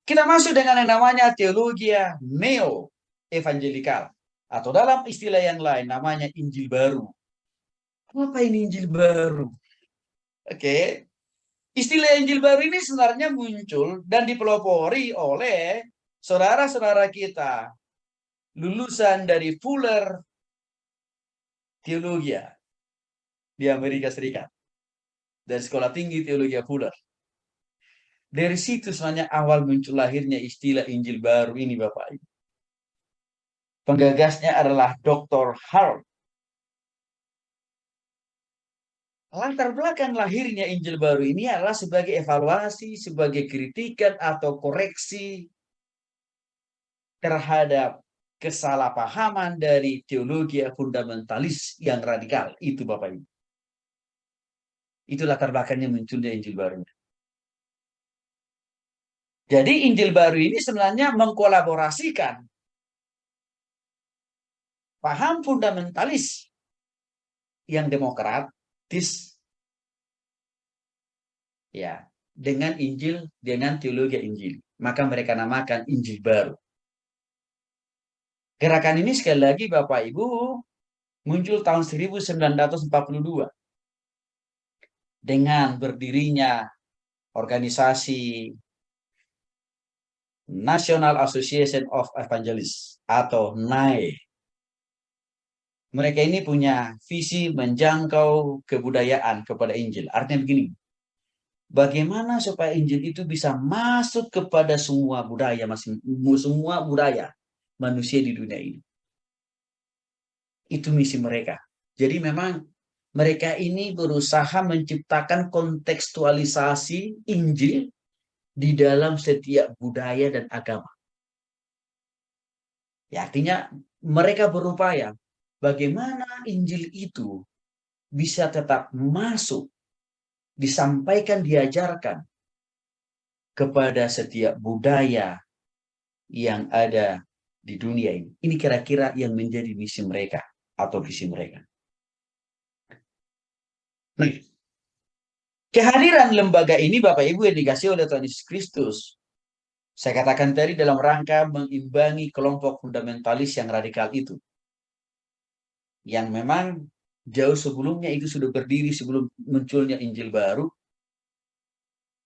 Kita masuk dengan yang namanya teologi neo-evangelikal. Atau dalam istilah yang lain namanya Injil baru. Apa ini Injil baru? Oke. Istilah Injil baru ini sebenarnya muncul dan dipelopori oleh saudara-saudara kita lulusan dari Fuller Teologi di Amerika Serikat. Dari Sekolah Tinggi Teologi Fuller. Dari situ sebenarnya awal muncul lahirnya istilah Injil baru ini Bapak Ibu. Penggagasnya adalah Dr. Hart. Latar belakang lahirnya Injil baru ini adalah sebagai evaluasi, sebagai kritikan atau koreksi terhadap kesalahpahaman dari teologi fundamentalis yang radikal. Itu Bapak Ibu. Itu latar belakangnya munculnya Injil baru. Jadi Injil baru ini sebenarnya mengkolaborasikan paham fundamentalis yang demokratis ya dengan Injil, dengan teologi Injil. Maka mereka namakan Injil baru. Gerakan ini sekali lagi Bapak Ibu muncul tahun 1942 dengan berdirinya organisasi National Association of Evangelists atau NAE. Mereka ini punya visi menjangkau kebudayaan kepada Injil. Artinya begini, bagaimana supaya Injil itu bisa masuk kepada semua budaya manusia di dunia ini. Itu misi mereka. Jadi memang mereka ini berusaha menciptakan kontekstualisasi Injil di dalam setiap budaya dan agama. Ya, artinya mereka berupaya bagaimana Injil itu bisa tetap masuk, disampaikan, diajarkan kepada setiap budaya yang ada di dunia ini. Ini kira-kira yang menjadi misi mereka atau visi mereka. Nah, kehadiran lembaga ini Bapak Ibu yang dikasih oleh Tuhan Yesus Kristus, saya katakan tadi dalam rangka mengimbangi kelompok fundamentalis yang radikal itu. Yang memang jauh sebelumnya itu sudah berdiri sebelum munculnya Injil baru.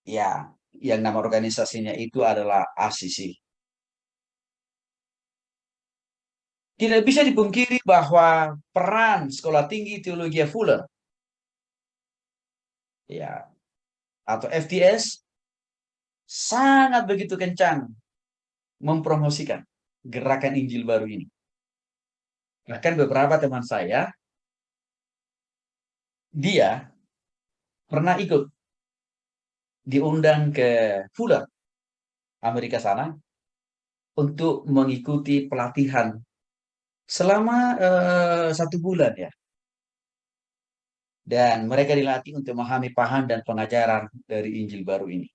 Ya, yang nama organisasinya itu adalah ACC. Tidak bisa dipungkiri bahwa peran Sekolah Tinggi Teologi Fuller ya atau FTS sangat begitu kencang mempromosikan gerakan Injil baru ini. Bahkan beberapa teman saya dia pernah ikut diundang ke Fuller Amerika sana untuk mengikuti pelatihan selama 1 bulan ya. Dan mereka dilatih untuk memahami paham dan pengajaran dari Injil baru ini.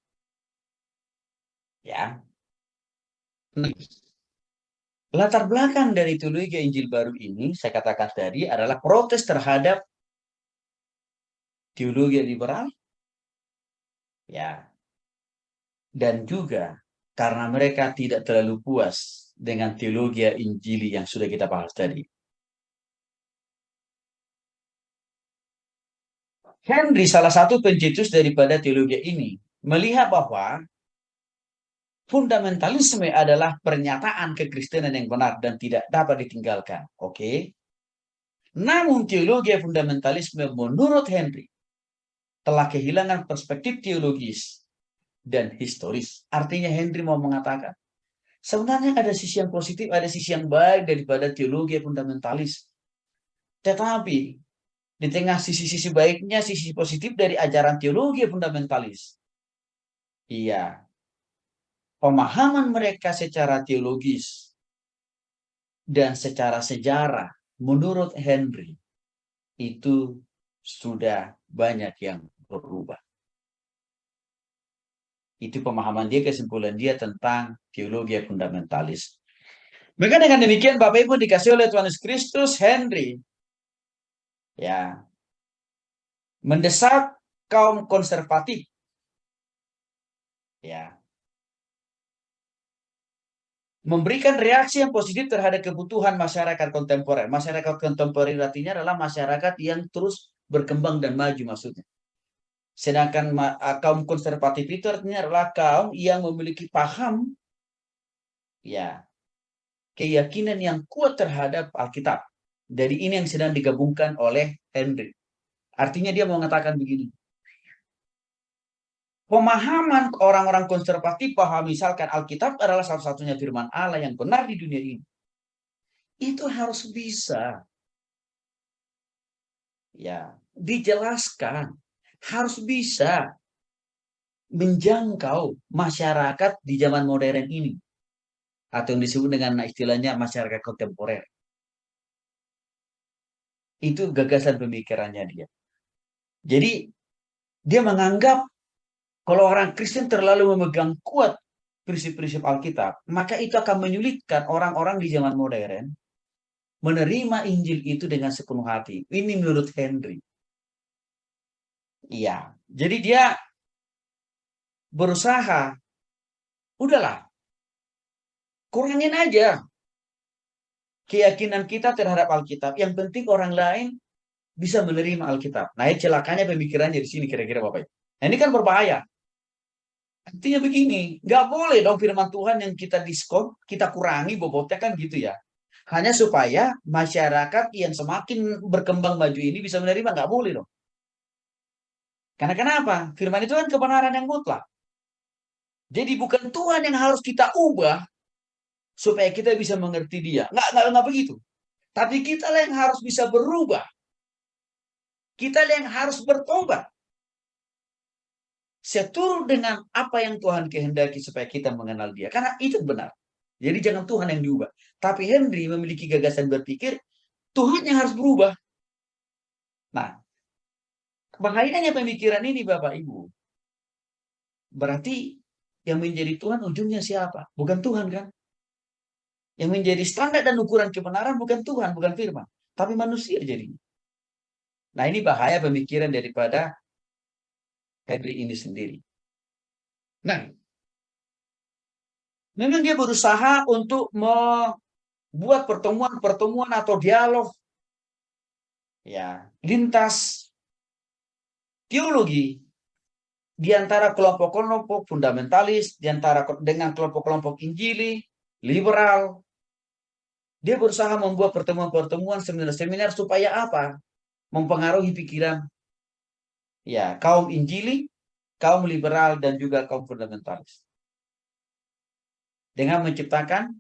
Ya. Latar belakang dari teologi Injil baru ini, saya katakan tadi, adalah protes terhadap teologi liberal, ya, dan juga karena mereka tidak terlalu puas dengan teologi Injili yang sudah kita bahas tadi. Henry, salah satu pencetus daripada teologi ini, melihat bahwa fundamentalisme adalah pernyataan kekristenan yang benar dan tidak dapat ditinggalkan. Oke. Namun teologi fundamentalisme menurut Henry telah kehilangan perspektif teologis dan historis. Artinya Henry mau mengatakan, sebenarnya ada sisi yang positif, ada sisi yang baik daripada teologi fundamentalis. Tetapi di tengah sisi-sisi baiknya, sisi positif dari ajaran teologi fundamentalis. Iya, pemahaman mereka secara teologis dan secara sejarah menurut Henry itu sudah banyak yang berubah. Itu pemahaman dia, kesimpulan dia tentang teologi fundamentalis. Maka dengan demikian Bapak Ibu dikasih oleh Tuhan Yesus Kristus, Henry ya mendesak kaum konservatif ya memberikan reaksi yang positif terhadap kebutuhan masyarakat kontemporer. Masyarakat kontemporer artinya adalah masyarakat yang terus berkembang dan maju maksudnya. Sedangkan kaum konservatif itu artinya adalah kaum yang memiliki paham, ya, keyakinan yang kuat terhadap Alkitab. Jadi ini yang sedang digabungkan oleh Henry. Artinya dia mau mengatakan begini. Pemahaman orang-orang konservatif bahwa misalkan Alkitab adalah satu-satunya firman Allah yang benar di dunia ini. Itu harus bisa, ya, dijelaskan. Harus bisa menjangkau masyarakat di zaman modern ini. Atau yang disebut dengan istilahnya masyarakat kontemporer. Itu gagasan pemikirannya dia. Jadi dia menganggap kalau orang Kristen terlalu memegang kuat prinsip-prinsip Alkitab, maka itu akan menyulitkan orang-orang di zaman modern menerima Injil itu dengan sepenuh hati. Ini menurut Henry. Iya, jadi dia berusaha, udahlah, kurangin aja keyakinan kita terhadap Alkitab. Yang penting orang lain bisa menerima Alkitab. Nah, celakanya pemikirannya di sini kira-kira Bapak. Nah, ini kan berbahaya. Artinya begini, nggak boleh dong firman Tuhan yang kita diskon, kita kurangi bobotnya kan gitu ya. Hanya supaya masyarakat yang semakin berkembang maju ini bisa menerima, nggak boleh dong. Karena kenapa? Firman itu kan kebenaran yang mutlak. Jadi bukan Tuhan yang harus kita ubah supaya kita bisa mengerti dia. Nggak begitu. Tapi kita yang harus bisa berubah. Kita yang harus bertobat. Seturut dengan apa yang Tuhan kehendaki supaya kita mengenal dia. Karena itu benar. Jadi jangan Tuhan yang diubah. Tapi Henry memiliki gagasan berpikir, Tuhan yang harus berubah. Nah, bahayanya pemikiran ini Bapak Ibu. Berarti yang menjadi Tuhan ujungnya siapa? Bukan Tuhan kan? Yang menjadi standar dan ukuran kebenaran bukan Tuhan, bukan firman. Tapi manusia jadinya. Nah, ini bahaya pemikiran daripada Henry ini sendiri. Nah, memang dia berusaha untuk membuat pertemuan-pertemuan atau dialog, ya, lintas teologi di antara kelompok-kelompok fundamentalis, di antara dengan kelompok-kelompok Injili, liberal. Dia berusaha membuat pertemuan-pertemuan, seminar-seminar supaya apa? Mempengaruhi pikiran, ya, kaum Injili, kaum liberal, dan juga kaum fundamentalis. Dengan menciptakan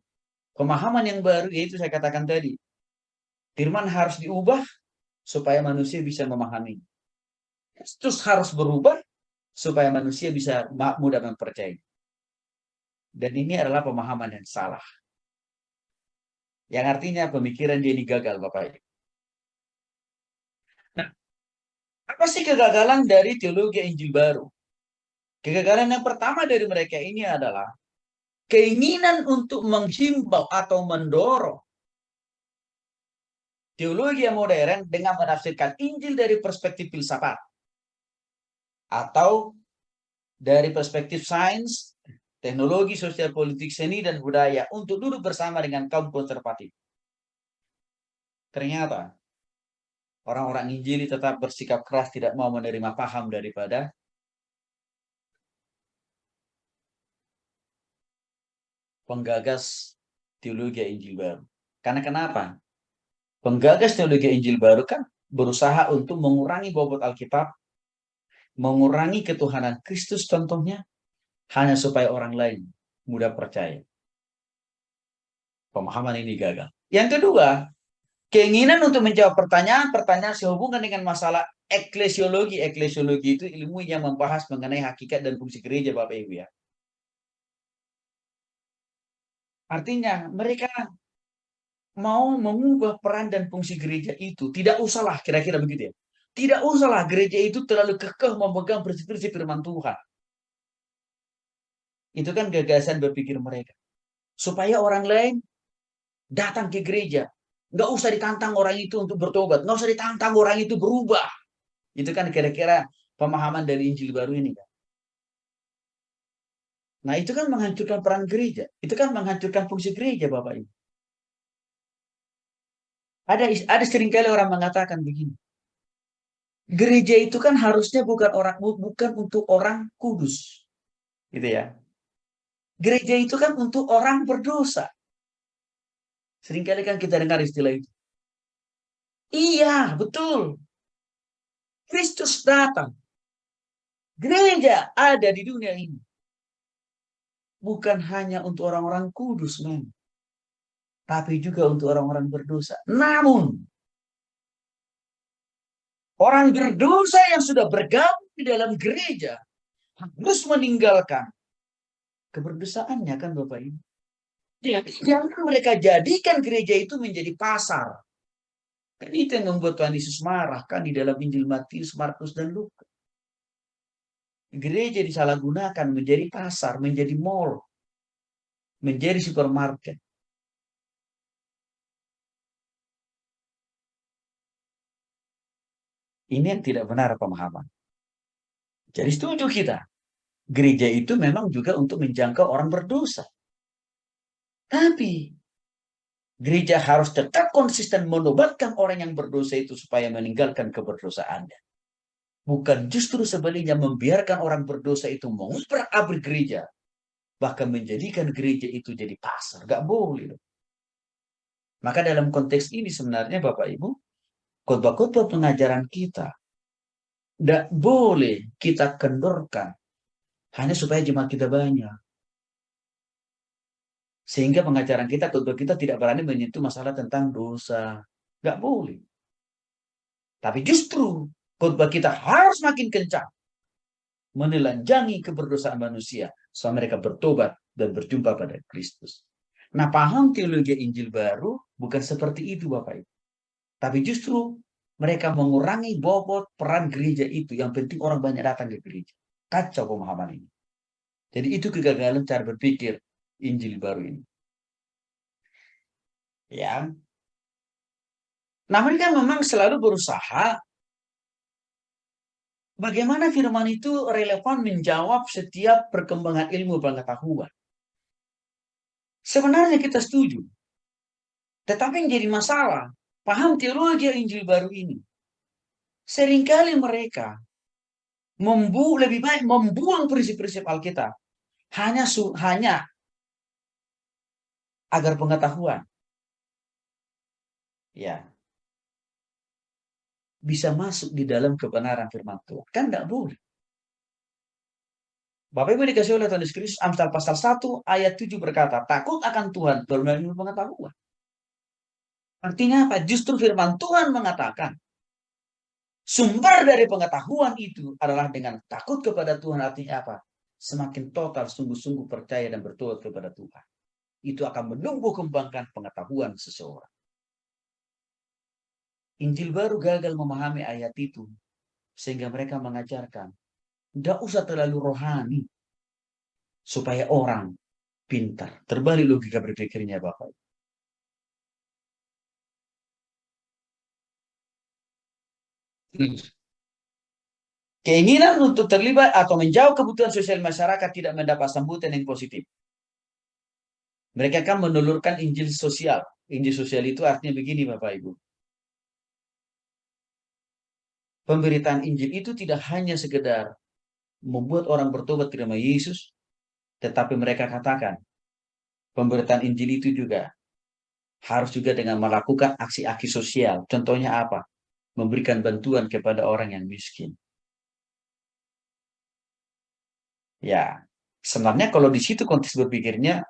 pemahaman yang baru, yaitu saya katakan tadi, firman harus diubah supaya manusia bisa memahami. Terus harus berubah supaya manusia bisa mudah mempercayai. Dan ini adalah pemahaman yang salah. Yang artinya pemikiran dia ini gagal, Bapak Ibu. Nah, apa sih kegagalan dari teologi Injil baru? Kegagalan yang pertama dari mereka ini adalah keinginan untuk menghimbau atau mendorong teologi yang modern dengan menafsirkan Injil dari perspektif filsafat atau dari perspektif sains, teknologi, sosial, politik, seni, dan budaya untuk duduk bersama dengan kaum konservatif. Ternyata orang-orang Injili tetap bersikap keras, tidak mau menerima paham daripada penggagas teologi Injil baru. Karena kenapa? Penggagas teologi Injil baru kan berusaha untuk mengurangi bobot Alkitab, mengurangi ketuhanan Kristus contohnya, hanya supaya orang lain mudah percaya. Pemahaman ini gagal. Yang kedua, keinginan untuk menjawab pertanyaan-pertanyaan sehubungan dengan masalah eklesiologi. Eklesiologi itu ilmu yang membahas mengenai hakikat dan fungsi gereja, Bapak Ibu ya. Artinya mereka mau mengubah peran dan fungsi gereja itu. Tidak usahlah, kira-kira begitu ya. Tidak usahlah gereja itu terlalu kekeh memegang prinsip-prinsip firman Tuhan. Itu kan gagasan berpikir mereka. Supaya orang lain datang ke gereja. Nggak usah ditantang orang itu untuk bertobat. Nggak usah ditantang orang itu berubah. Itu kan kira-kira pemahaman dari Injil baru ini kan. Nah, itu kan menghancurkan peran gereja. Itu kan menghancurkan fungsi gereja, Bapak Ibu. Ada seringkali orang mengatakan begini. Gereja itu kan harusnya bukan untuk orang kudus. Gitu ya. Gereja itu kan untuk orang berdosa. Seringkali kan kita dengar istilah itu. Iya, betul. Kristus datang. Gereja ada di dunia ini. Bukan hanya untuk orang-orang kudus, men. Tapi juga untuk orang-orang berdosa. Namun, orang berdosa yang sudah bergabung di dalam gereja harus meninggalkan keberdosaannya, kan Bapak Ibu. Jangan mereka jadikan gereja itu menjadi pasar. Kan itu yang membuat Tuhan Yesus marah kan di dalam Injil Matius, Markus, dan Lukas. Gereja disalahgunakan menjadi pasar, menjadi mall, menjadi supermarket. Ini yang tidak benar pemahaman. Jadi setuju kita. Gereja itu memang juga untuk menjangkau orang berdosa. Tapi gereja harus tetap konsisten menobatkan orang yang berdosa itu supaya meninggalkan keberdosaannya. Bukan justru sebaliknya membiarkan orang berdosa itu mengubrak-abrik gereja. Bahkan menjadikan gereja itu jadi pasar. Gak boleh. Maka dalam konteks ini sebenarnya Bapak Ibu, khotbah-khotbah pengajaran kita tidak boleh kita kendorkan hanya supaya jemaat kita banyak. Sehingga pengajaran kita, khotbah kita tidak berani menyentuh masalah tentang dosa. Gak boleh. Tapi justru khotbah kita harus makin kencang menelanjangi keberdosaan manusia sampai mereka bertobat dan berjumpa pada Kristus. Nah, paham teologi Injil baru bukan seperti itu, Bapak Ibu. Tapi justru mereka mengurangi bobot peran gereja itu. Yang penting orang banyak datang ke gereja. Kacau pemahaman ini. Jadi itu kegagalan cara berpikir Injil baru ini. Ya. Nah, mereka memang selalu berusaha bagaimana firman itu relevan menjawab setiap perkembangan ilmu pengetahuan. Sebenarnya kita setuju. Tetapi yang jadi masalah, paham teologi Injil baru ini. Seringkali mereka lebih baik membuang prinsip-prinsip Alkitab hanya agar pengetahuan ya bisa masuk di dalam kebenaran firman Tuhan. Kan tidak boleh. Bapak Ibu dikasih oleh Tuhan Yesus Kristus, Amsal pasal 1 ayat 7 berkata, takut akan Tuhan baru ilmu pengetahuan. Artinya apa? Justru firman Tuhan mengatakan, sumber dari pengetahuan itu adalah dengan takut kepada Tuhan. Artinya apa? Semakin total, sungguh-sungguh percaya dan bertobat kepada Tuhan. Itu akan menumbuh kembangkan pengetahuan seseorang. Injil baru gagal memahami ayat itu. Sehingga mereka mengajarkan, tidak usah terlalu rohani. Supaya orang pintar. Terbalik logika berpikirnya Bapak. Keinginan untuk terlibat atau menjauh kebutuhan sosial masyarakat tidak mendapat sambutan yang positif. Mereka akan menelurkan Injil sosial. Injil sosial itu artinya begini Bapak Ibu. Pemberitaan Injil itu tidak hanya sekedar membuat orang bertobat terima Yesus, tetapi mereka katakan pemberitaan Injil itu juga harus juga dengan melakukan aksi-aksi sosial. Contohnya apa? Memberikan bantuan kepada orang yang miskin. Ya, sebenarnya kalau di situ konteks berpikirnya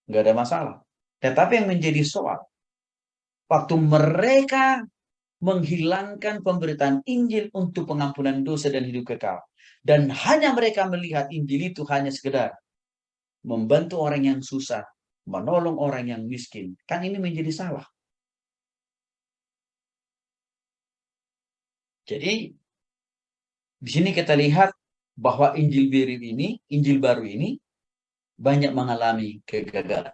nggak ada masalah. Tetapi yang menjadi soal, waktu mereka menghilangkan pemberitaan Injil untuk pengampunan dosa dan hidup kekal. Dan hanya mereka melihat Injil itu hanya sekedar membantu orang yang susah, menolong orang yang miskin. Kan ini menjadi salah. Jadi, di sini kita lihat bahwa Injil baru ini banyak mengalami kegagalan.